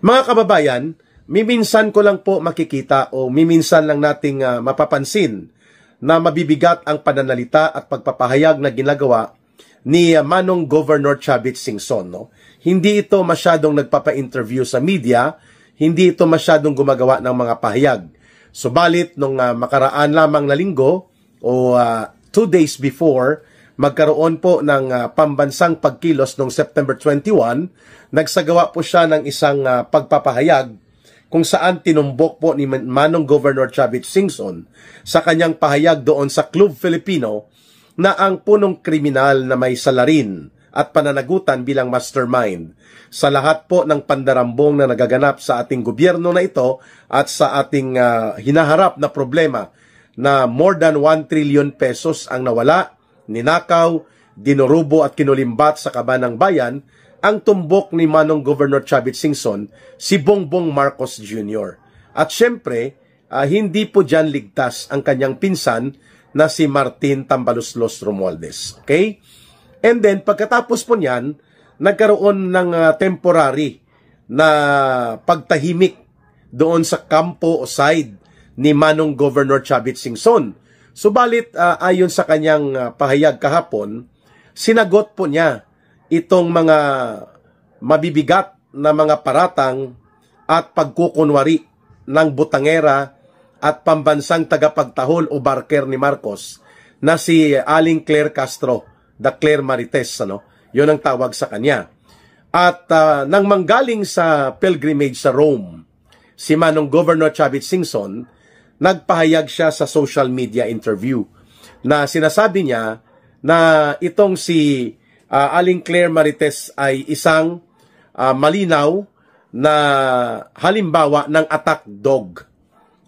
Mga kababayan, miminsan ko lang po makikita o miminsan lang nating mapapansin na mabibigat ang pananalita at pagpapahayag na ginagawa ni Manong Governor Chavit Singson. No? Hindi ito masyadong nagpapa-interview sa media, hindi ito masyadong gumagawa ng mga pahayag. Subalit, nung makaraan lamang na linggo o 2 days before, magkaroon po ng pambansang pagkilos noong September 21, nagsagawa po siya ng isang pagpapahayag kung saan tinumbok po ni Manong Governor Chavit Singson sa kanyang pahayag doon sa Club Filipino na ang punong kriminal na may salarin at pananagutan bilang mastermind sa lahat po ng pandarambong na nagaganap sa ating gobyerno na ito at sa ating hinaharap na problema na more than 1 trillion pesos ang nawala, ninakaw, dinurubo at kinulimbat sa kaban ng bayan, ang tumbok ni Manong Governor Chavit Singson, si Bongbong Marcos Jr. At syempre, hindi po dyan ligtas ang kanyang pinsan na si Martin Tambaloslos Romualdez. Okay? And then, pagkatapos po niyan, nagkaroon ng temporary na pagtahimik doon sa kampo o side ni Manong Governor Chavit Singson. Subalit, ayon sa kanyang pahayag kahapon, sinagot po niya itong mga mabibigat na mga paratang at pagkukunwari ng butangera at pambansang tagapagtahol o barker ni Marcos na si Aling Claire Castro, the Claire Marites, yun ang tawag sa kanya. At nang manggaling sa pilgrimage sa Rome, si Manong Governor Chavit Singson, nagpahayag siya sa social media interview na sinasabi niya na itong si Aling Claire Marites ay isang malinaw na halimbawa ng attack dog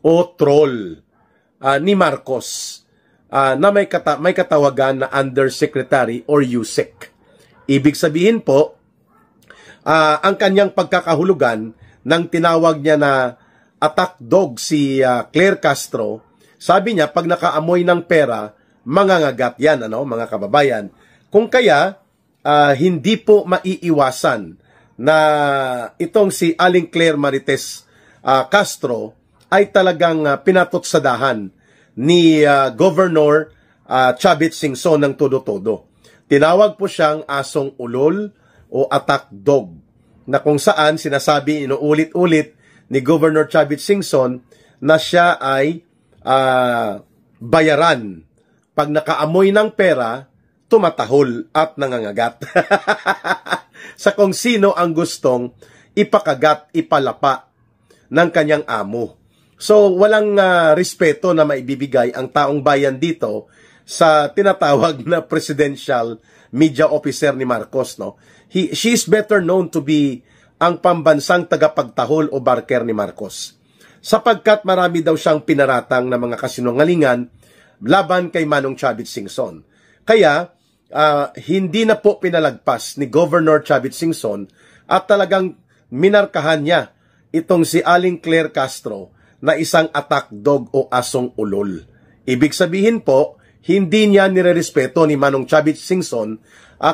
o troll ni Marcos na may katawagan na Undersecretary or USEC. Ibig sabihin po, ang kanyang pagkakahulugan ng tinawag niya na attack dog si Claire Castro, sabi niya, pag nakaamoy ng pera, mangangagat yan, mga kababayan. Kung kaya, hindi po maiiwasan na itong si Aling Claire Marites Castro ay talagang pinatotsadahan ni Governor Chavit Singson ng todo-todo. Tinawag po siyang asong ulol o attack dog, na kung saan sinasabi inuulit-ulit ni Governor Chavit Singson na siya ay bayaran. Pag nakaamoy ng pera, tumatahol at nangangagat. Sa kung sino ang gustong ipakagat, ipalapa ng kanyang amo. So, walang respeto na maibibigay ang taong bayan dito sa tinatawag na presidential media officer ni Marcos. She is better known to be ang pambansang tagapagtahol o barker ni Marcos. Sapagkat marami daw siyang pinaratang na mga kasinungalingan laban kay Manong Chavit Singson. Kaya, hindi na po pinalagpas ni Governor Chavit Singson at talagang minarkahan niya itong si Aling Claire Castro na isang attack dog o asong ulol. Ibig sabihin po, hindi niya nirerespeto ni Manong Chavit Singson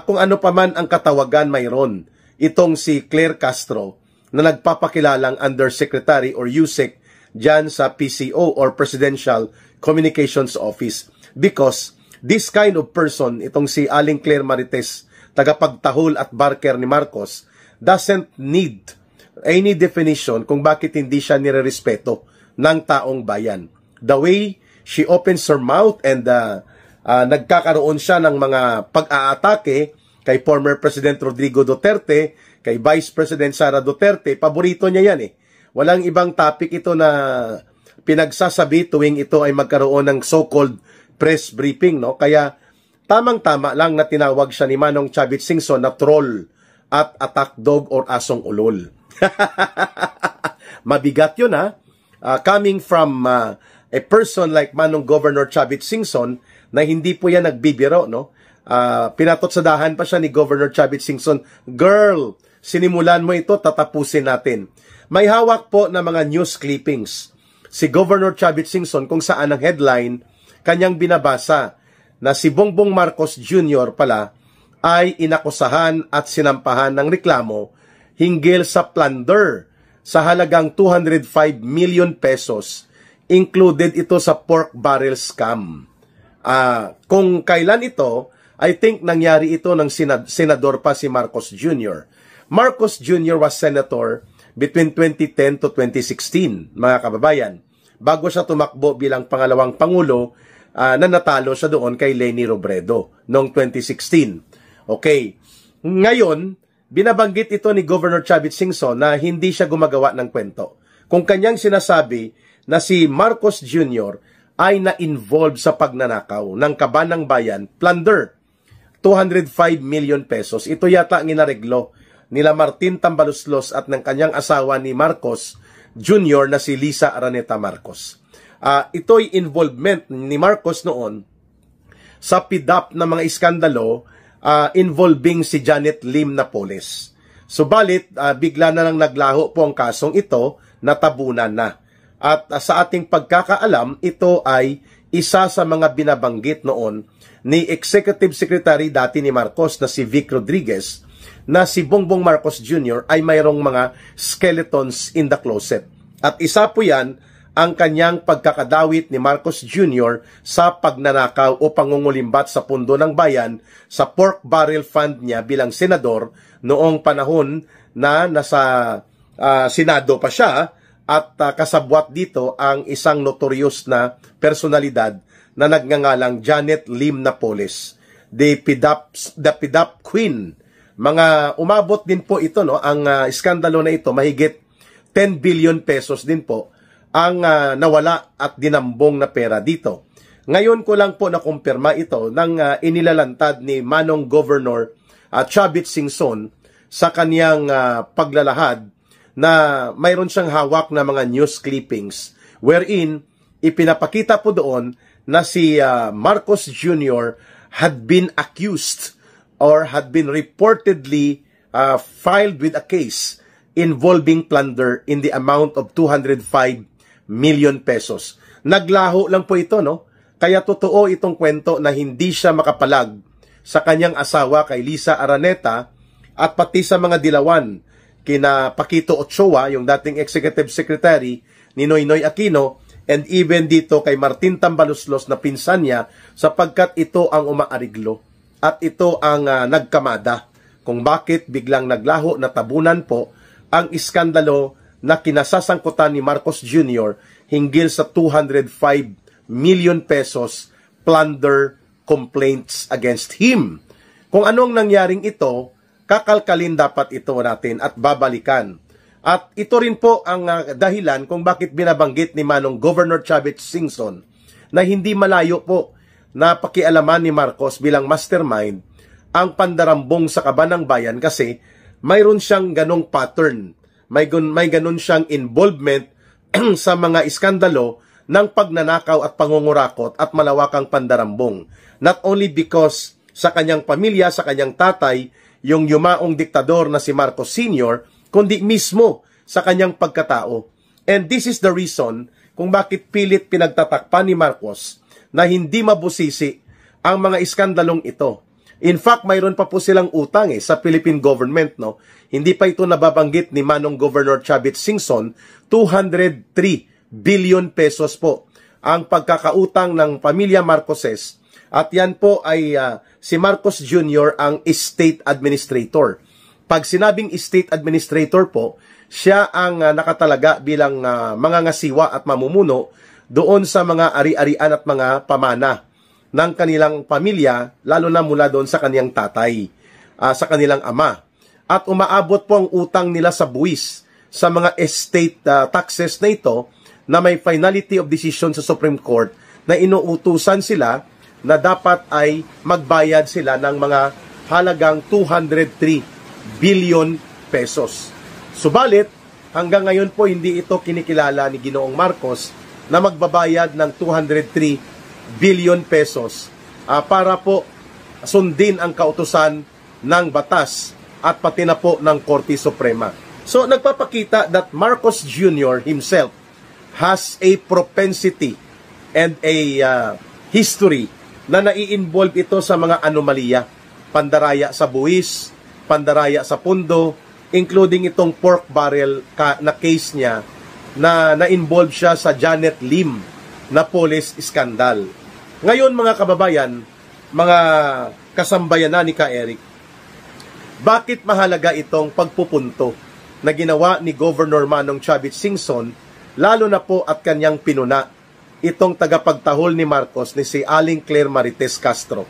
kung ano pa man ang katawagan mayroon itong si Claire Castro na nagpapakilalang Undersecretary or USEC dyan sa PCO or Presidential Communications Office. Because this kind of person, itong si Aling Claire Marites, tagapagtahol at barker ni Marcos, doesn't need any definition kung bakit hindi siya nirerespeto ng taong bayan. The way she opens her mouth and nagkakaroon siya ng mga pag-aatake kay former President Rodrigo Duterte, kay Vice President Sara Duterte, paborito niya yan eh. Walang ibang topic ito na pinagsasabi tuwing ito ay magkaroon ng so-called press briefing, Kaya tamang-tama lang na tinawag siya ni Manong Chavit Singson na troll at attack dog or asong ulol. Mabigat yun, coming from a person like Manong Governor Chavit Singson na hindi po yan nagbibiro, pinatotsadahan pa siya ni Governor Chavit Singson, girl, sinimulan mo ito, tatapusin natin. May hawak po na mga news clippings si Governor Chavit Singson kung saan ang headline, kanyang binabasa na si Bongbong Marcos Jr. pala ay inakusahan at sinampahan ng reklamo hinggil sa plunder sa halagang 205 million pesos. Included ito sa pork barrel scam. Kung kailan ito, I think nangyari ito ng senador pa si Marcos Jr. Marcos Jr. was senator between 2010 to 2016, mga kababayan. Bago siya tumakbo bilang pangalawang pangulo, na natalo siya doon kay Leni Robredo noong 2016. Okay. Ngayon, binabanggit ito ni Governor Chavit Singson na hindi siya gumagawa ng kwento. Kung kanyang sinasabi na si Marcos Jr. ay na-involved sa pagnanakaw ng kaban ng bayan, plunder, 205 million pesos. Ito yata ang inareglo nila Martin Tambaluslos at ng kanyang asawa ni Marcos Jr. na si Lisa Araneta Marcos. Ito'y involvement ni Marcos noon sa PIDAP na mga iskandalo involving si Janet Lim Napoles. Subalit, bigla na lang naglaho po ang kasong ito, natabunan na. At sa ating pagkakaalam, ito ay isa sa mga binabanggit noon ni Executive Secretary dati ni Marcos na si Vic Rodriguez, na si Bongbong Marcos Jr. ay mayroong mga skeletons in the closet. At isa po yan ang kanyang pagkakadawit ni Marcos Jr. sa pagnanakaw o pangungulimbat sa pundo ng bayan sa pork barrel fund niya bilang senador noong panahon na nasa Senado pa siya, at kasabwat dito ang isang notorious na personalidad na nagngangalang Janet Lim Napoles, the PIDAP Queen. Mga umabot din po ito, no, ang iskandalo na ito, mahigit 10 billion pesos din po ang nawala at dinambong na pera dito. Ngayon ko lang po nakumpirma ito nang inilalantad ni Manong Governor Chavit Singson sa kaniyang paglalahad na mayroon siyang hawak na mga news clippings wherein ipinapakita po doon na si Marcos Jr. had been accused or had been reportedly filed with a case involving plunder in the amount of 205 million pesos. Naglaho lang po ito, no? Kaya totoo itong kwento na hindi siya makapalag sa kanyang asawa kay Lisa Araneta at pati sa mga dilawan kina Paquito Ochoa, yung dating Executive Secretary ni Noynoy Aquino, and even dito kay Martin Tambaluslos na pinsan niya, sapagkat ito ang umaariglo at ito ang nagkamada kung bakit biglang naglaho na tabunan po ang iskandalo na kinasasangkutan ni Marcos Jr. hinggil sa 205 million pesos plunder complaints against him. Kung anong nangyaring ito, kakalkalin dapat ito natin at babalikan. At ito rin po ang dahilan kung bakit binabanggit ni Manong Governor Chavit Singson na hindi malayo po na pakialaman ni Marcos bilang mastermind ang pandarambong sa kaban ng bayan, kasi mayroon siyang ganong pattern. May ganun siyang involvement sa mga iskandalo ng pagnanakaw at pangungurakot at malawakang pandarambong. Not only because sa kanyang pamilya, sa kanyang tatay, yung yumaong diktador na si Marcos Sr., kundi mismo sa kanyang pagkatao. And this is the reason kung bakit pilit pinagtatakpan ni Marcos na hindi mabusisi ang mga iskandalong ito. In fact, mayroon pa po silang utang sa Philippine government, no? Hindi pa ito nababanggit ni Manong Governor Chavit Singson, 203 billion pesos po ang pagkakautang ng pamilya Marcoses. At yan po ay si Marcos Jr. ang estate administrator. Pag sinabing estate administrator po, siya ang nakatalaga bilang mangangasiwa at mamumuno doon sa mga ari-arian at mga pamana ng kanilang pamilya, lalo na mula doon sa kaniyang tatay, sa kanilang ama. At umaabot po ang utang nila sa buwis sa mga estate taxes na ito, na may finality of decision sa Supreme Court na inuutusan sila na dapat ay magbayad sila ng mga halagang 203 billion pesos. Subalit, hanggang ngayon po hindi ito kinikilala ni Ginoong Marcos na magbabayad ng 203 billion pesos para po sundin ang kautusan ng batas at pati na po ng Korte Suprema. So nagpapakita that Marcos Jr. himself has a propensity and a history na nai-involve ito sa mga anomalya, pandaraya sa buwis, pandaraya sa pundo, including itong pork barrel na case niya na na-involve siya sa Janet Lim na police scandal. Ngayon mga kababayan, mga kasambayan na ni Ka Eric, bakit mahalaga itong pagpupunto na ginawa ni Governor Manong Chavit Singson, lalo na po at kanyang pinuna itong tagapagtahol ni Marcos ni si Aling Claire Marites Castro,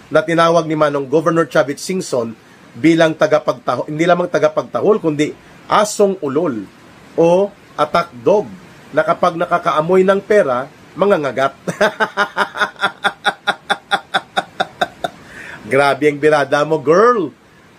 na tinawag ni Manong Governor Chavit Singson bilang tagapagtahol, hindi lamang tagapagtahol kundi asong ulol o attack dog, na kapag nakakaamoy ng pera, mangangagat. Grabe ang birada mo, girl.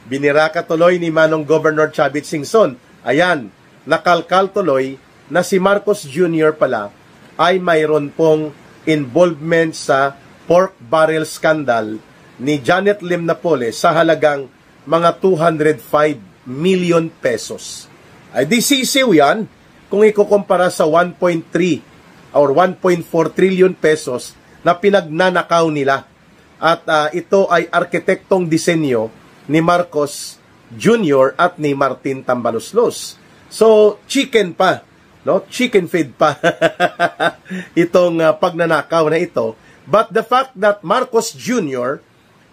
Binira ka tuloy ni Manong Governor Chavit Singson. Ayan, nakalkal tuloy na si Marcos Jr. pala ay mayroon pong involvement sa pork barrel scandal ni Janet Lim Napoles sa halagang mga 205 million pesos. Ay di sisiw yan kung ikukumpara sa 1.3 or 1.4 trillion pesos na pinagnanakaw nila. At ito ay arkitektong disenyo ni Marcos Jr. at ni Martin Tambaloslos. So, chicken pa, no? Chicken feed pa itong pagnanakaw na ito. But the fact that Marcos Jr.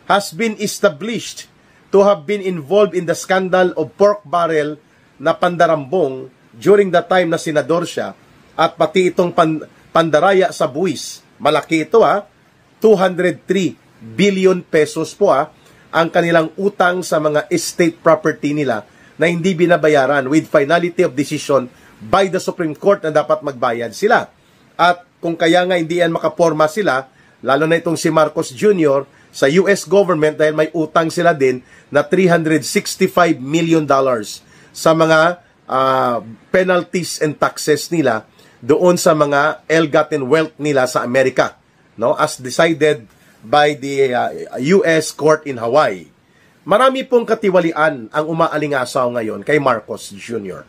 has been established to have been involved in the scandal of pork barrel na pandarambong during the time na senador siya, at pati itong pandaraya sa buwis, malaki ito 203 billion pesos po ang kanilang utang sa mga estate property nila na hindi binabayaran with finality of decision by the Supreme Court na dapat magbayad sila. At kung kaya nga hindi yan makaporma sila, lalo na itong si Marcos Jr. sa US government dahil may utang sila din na $365 million sa mga penalties and taxes nila doon sa mga ill-gotten wealth nila sa Amerika, no, as decided by the US court in Hawaii. Marami pong katiwalian ang umaalingasaw ngayon kay Marcos Jr.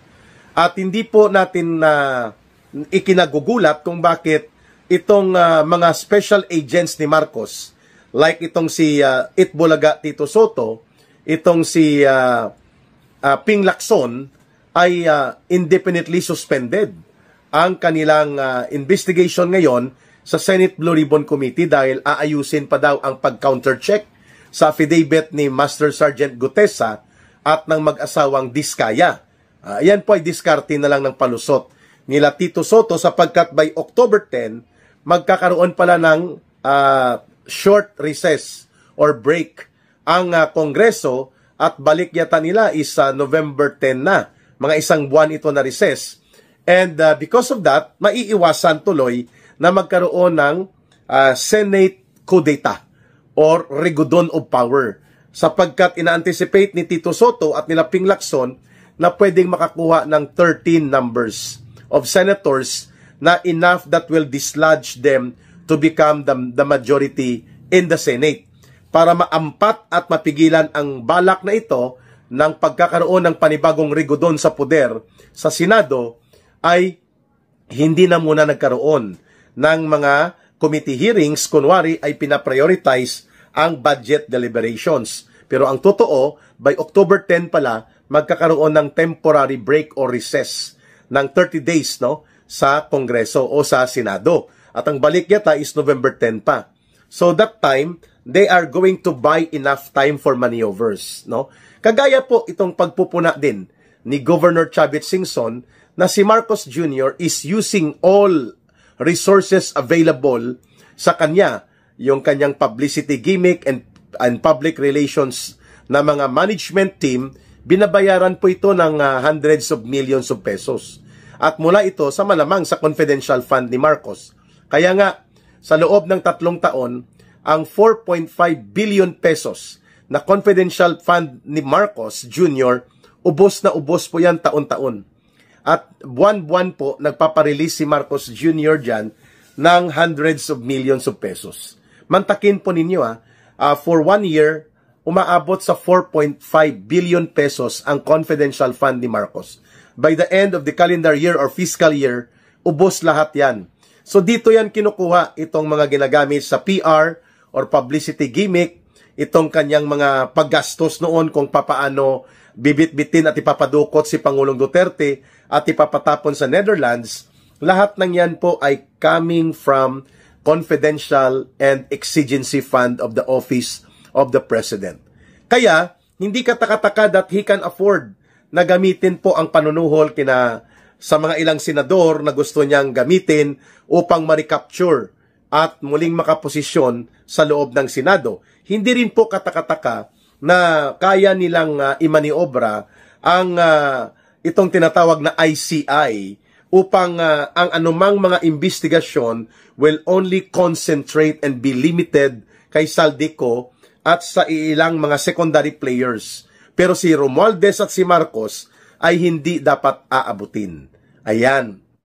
At hindi po natin ikinagugulat kung bakit itong mga special agents ni Marcos, like itong si Itbulaga Tito Soto, itong si Ping Lacson, ay indefinitely suspended ang kanilang investigation ngayon sa Senate Blue Ribbon Committee dahil aayusin pa daw ang pag-countercheck sa affidavit ni Master Sergeant Gutesa at ng mag-asawang Diskaya. Yan po ay diskarte na lang ng palusot nila Tito Soto sapagkat by October 10, magkakaroon pala ng short recess or break ang Kongreso at balik yata nila is November 10 na. Mga isang buwan ito na recess. And because of that, maiiwasan tuloy na magkaroon ng Senate coup d'etat or regodon of power sapagkat ina-anticipate ni Tito Soto at nila Ping Lacson na pwedeng makakuha ng 13 numbers of senators na enough that will dislodge them to become the majority in the Senate para maampat at mapigilan ang balak na ito ng pagkakaroon ng panibagong regodon sa poder sa Senado ay hindi na muna nagkaroon ng mga committee hearings, kunwari ay pinaprioritize ang budget deliberations. Pero ang totoo, by October 10 pala, magkakaroon ng temporary break or recess ng 30 days sa Kongreso o sa Senado. At ang balik yata is November 10 pa. So that time, they are going to buy enough time for maneuvers. Kagaya po itong pagpupuna din ni Governor Chavit Singson na si Marcos Jr. is using all resources available sa kanya, yung kanyang publicity gimmick and public relations na mga management team, binabayaran po ito ng hundreds of millions of pesos. At mula ito sa malamang sa confidential fund ni Marcos. Kaya nga, sa loob ng 3 taon, ang 4.5 billion pesos na confidential fund ni Marcos Jr., ubos na ubos po yan taon-taon. At buwan-buwan po, nagpaparelease si Marcos Jr. dyan ng hundreds of millions of pesos. Mantakin po ninyo for 1 year, umaabot sa 4.5 billion pesos ang confidential fund ni Marcos. By the end of the calendar year or fiscal year, ubos lahat yan. So dito yan kinukuha itong mga ginagamit sa PR or publicity gimmick, itong kanyang mga paggastos noon kung papaano bibit-bitin at ipapadukot si Pangulong Duterte at ipapatapon sa Netherlands, lahat ng yan po ay coming from confidential and exigency fund of the office of the President. Kaya, hindi katakataka that he can afford na gamitin po ang panunuhol sa mga ilang senador na gusto niyang gamitin upang ma-recapture at muling makaposisyon sa loob ng Senado. Hindi rin po katakataka na kaya nilang imaniobra ang itong tinatawag na ICI upang ang anumang mga investigasyon will only concentrate and be limited kay Saldico at sa ilang mga secondary players. Pero si Romualdez at si Marcos ay hindi dapat aabutin. Ayan.